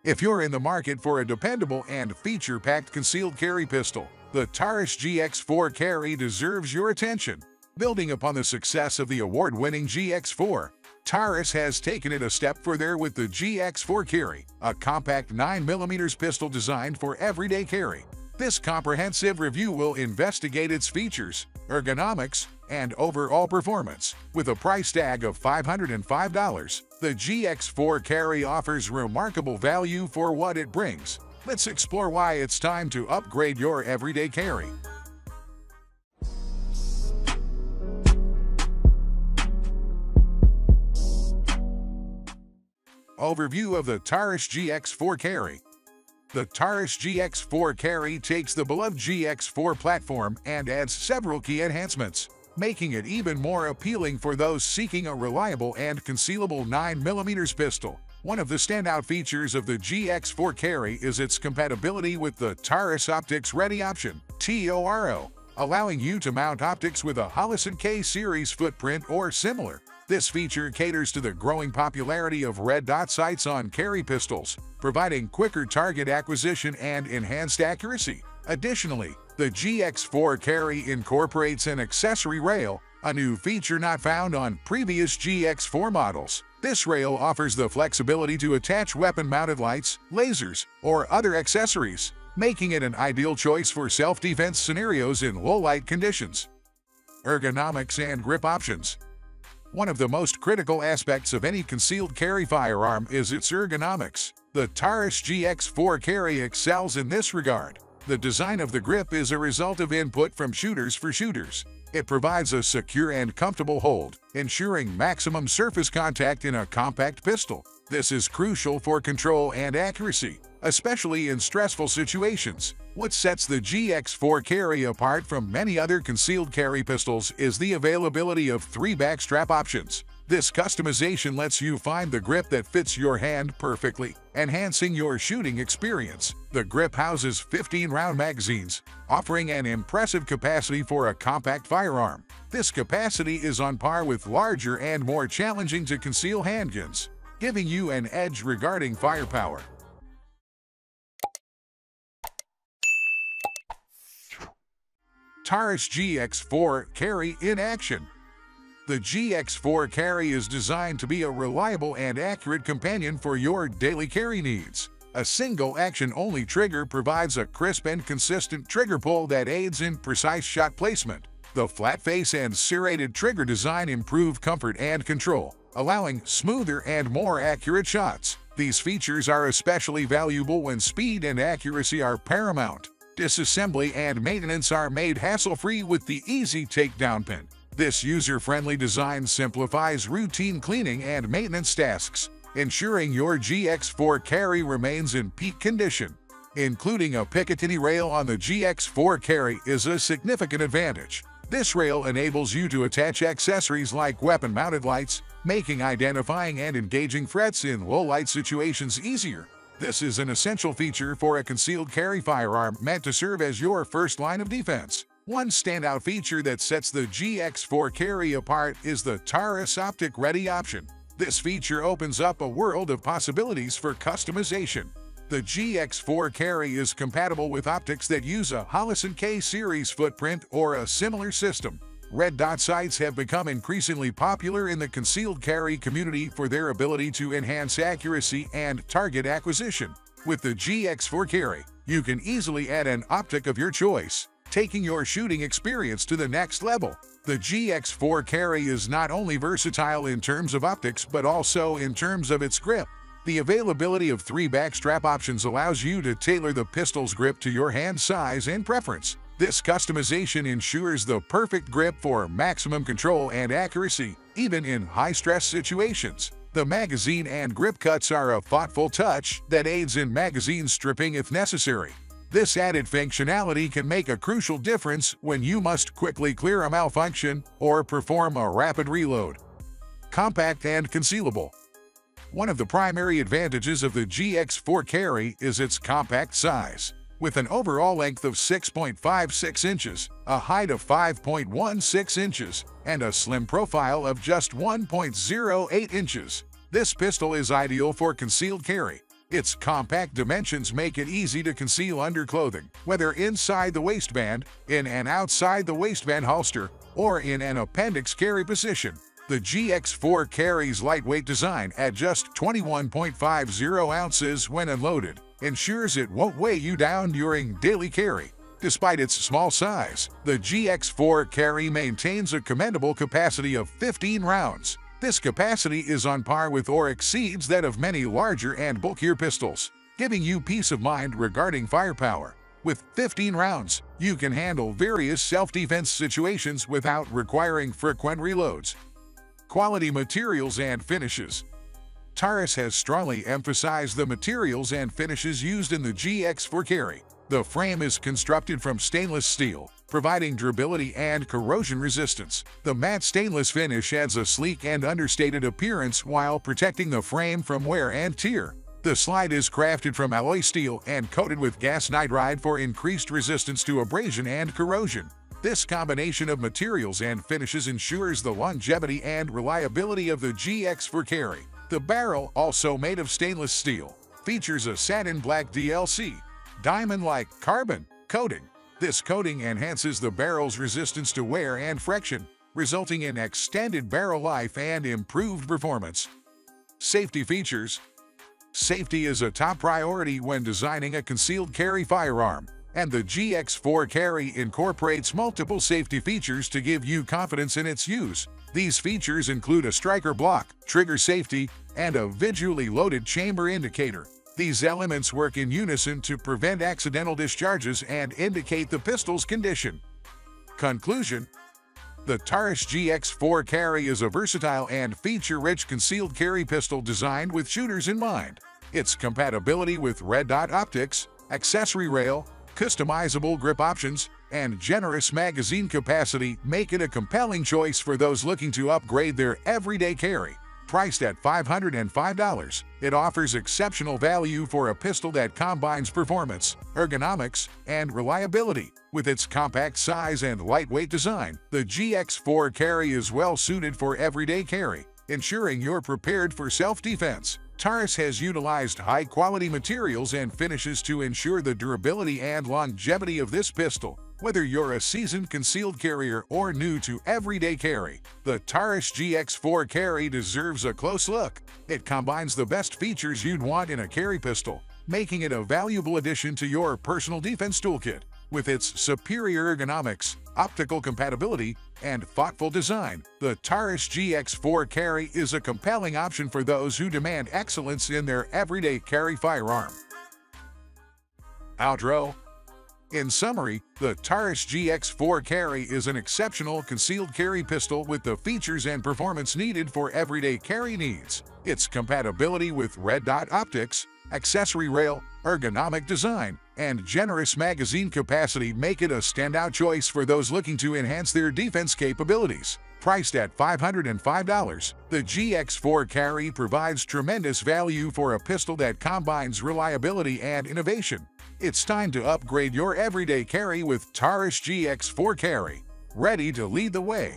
If you're in the market for a dependable and feature-packed concealed carry pistol, the Taurus GX4 Carry deserves your attention. Building upon the success of the award-winning GX4, Taurus has taken it a step further with the GX4 Carry, a compact 9mm pistol designed for everyday carry. This comprehensive review will investigate its features, ergonomics, and overall performance. With a price tag of $505, the GX4 Carry offers remarkable value for what it brings. Let's explore why it's time to upgrade your everyday carry. Overview of the Taurus GX4 Carry. The Taurus GX4 Carry takes the beloved GX4 platform and adds several key enhancements, making it even more appealing for those seeking a reliable and concealable 9mm pistol. One of the standout features of the GX4 Carry is its compatibility with the Taurus Optics Ready option, TORO, allowing you to mount optics with a Holosun K series footprint or similar. This feature caters to the growing popularity of red dot sights on carry pistols, providing quicker target acquisition and enhanced accuracy. Additionally, the GX4 Carry incorporates an accessory rail, a new feature not found on previous GX4 models. This rail offers the flexibility to attach weapon-mounted lights, lasers, or other accessories, making it an ideal choice for self-defense scenarios in low-light conditions. Ergonomics and grip options. One of the most critical aspects of any concealed carry firearm is its ergonomics. The Taurus GX4 Carry excels in this regard. The design of the grip is a result of input from shooters for shooters. It provides a secure and comfortable hold, ensuring maximum surface contact in a compact pistol. This is crucial for control and accuracy, especially in stressful situations. What sets the GX4 Carry apart from many other concealed carry pistols is the availability of 3 backstrap options. This customization lets you find the grip that fits your hand perfectly, enhancing your shooting experience. The grip houses 15-round magazines, offering an impressive capacity for a compact firearm. This capacity is on par with larger and more challenging to conceal handguns, giving you an edge regarding firepower. Taurus GX4 Carry in action. The GX4 Carry is designed to be a reliable and accurate companion for your daily carry needs. A single action-only trigger provides a crisp and consistent trigger pull that aids in precise shot placement. The flat face and serrated trigger design improve comfort and control, allowing smoother and more accurate shots. These features are especially valuable when speed and accuracy are paramount. Disassembly and maintenance are made hassle-free with the easy takedown pin. This user-friendly design simplifies routine cleaning and maintenance tasks, ensuring your GX4 Carry remains in peak condition. Including a Picatinny rail on the GX4 Carry is a significant advantage. This rail enables you to attach accessories like weapon-mounted lights, making identifying and engaging threats in low-light situations easier. This is an essential feature for a concealed carry firearm meant to serve as your first line of defense. One standout feature that sets the GX4 Carry apart is the Taurus Optic Ready option. This feature opens up a world of possibilities for customization. The GX4 Carry is compatible with optics that use a Holosun K series footprint or a similar system. Red dot sights have become increasingly popular in the concealed carry community for their ability to enhance accuracy and target acquisition. With the GX4 Carry, you can easily add an optic of your choice, taking your shooting experience to the next level. The GX4 Carry is not only versatile in terms of optics but also in terms of its grip. The availability of 3 backstrap options allows you to tailor the pistol's grip to your hand size and preference. This customization ensures the perfect grip for maximum control and accuracy, even in high-stress situations. The magazine and grip cuts are a thoughtful touch that aids in magazine stripping if necessary. This added functionality can make a crucial difference when you must quickly clear a malfunction or perform a rapid reload. Compact and concealable. One of the primary advantages of the GX4 Carry is its compact size. With an overall length of 6.56 inches, a height of 5.16 inches, and a slim profile of just 1.08 inches, this pistol is ideal for concealed carry. Its compact dimensions make it easy to conceal under clothing, whether inside the waistband, in an outside the waistband holster, or in an appendix carry position. The GX4 Carry's lightweight design at just 21.50 ounces when unloaded ensures it won't weigh you down during daily carry. Despite its small size, the GX4 Carry maintains a commendable capacity of 15 rounds. This capacity is on par with or exceeds that of many larger and bulkier pistols, giving you peace of mind regarding firepower. With 15 rounds, you can handle various self-defense situations without requiring frequent reloads. Quality materials and finishes. Taurus has strongly emphasized the materials and finishes used in the GX4 Carry. The frame is constructed from stainless steel, providing durability and corrosion resistance. The matte stainless finish adds a sleek and understated appearance while protecting the frame from wear and tear. The slide is crafted from alloy steel and coated with gas nitride for increased resistance to abrasion and corrosion. This combination of materials and finishes ensures the longevity and reliability of the GX4 Carry. The barrel, also made of stainless steel, features a satin black DLC, diamond-like carbon coating. This coating enhances the barrel's resistance to wear and friction, resulting in extended barrel life and improved performance. Safety features. Safety is a top priority when designing a concealed carry firearm, and the GX4 Carry incorporates multiple safety features to give you confidence in its use. These features include a striker block, trigger safety, and a visually loaded chamber indicator. These elements work in unison to prevent accidental discharges and indicate the pistol's condition. Conclusion: the Taurus GX4 Carry is a versatile and feature-rich concealed carry pistol designed with shooters in mind. Its compatibility with red dot optics, accessory rail, customizable grip options, and generous magazine capacity make it a compelling choice for those looking to upgrade their everyday carry. Priced at $505, it offers exceptional value for a pistol that combines performance, ergonomics, and reliability. With its compact size and lightweight design, the GX4 Carry is well suited for everyday carry, ensuring you're prepared for self-defense. Taurus has utilized high-quality materials and finishes to ensure the durability and longevity of this pistol. Whether you're a seasoned concealed carrier or new to everyday carry, the Taurus GX4 Carry deserves a close look. It combines the best features you'd want in a carry pistol, making it a valuable addition to your personal defense toolkit. With its superior ergonomics, optical compatibility, and thoughtful design, the Taurus GX4 Carry is a compelling option for those who demand excellence in their everyday carry firearm. Outro. In summary, the Taurus GX4 Carry is an exceptional concealed carry pistol with the features and performance needed for everyday carry needs. Its compatibility with red dot optics, accessory rail, ergonomic design, and generous magazine capacity make it a standout choice for those looking to enhance their defense capabilities. Priced at $505, the GX4 Carry provides tremendous value for a pistol that combines reliability and innovation. It's time to upgrade your everyday carry with Taurus GX4 Carry, ready to lead the way.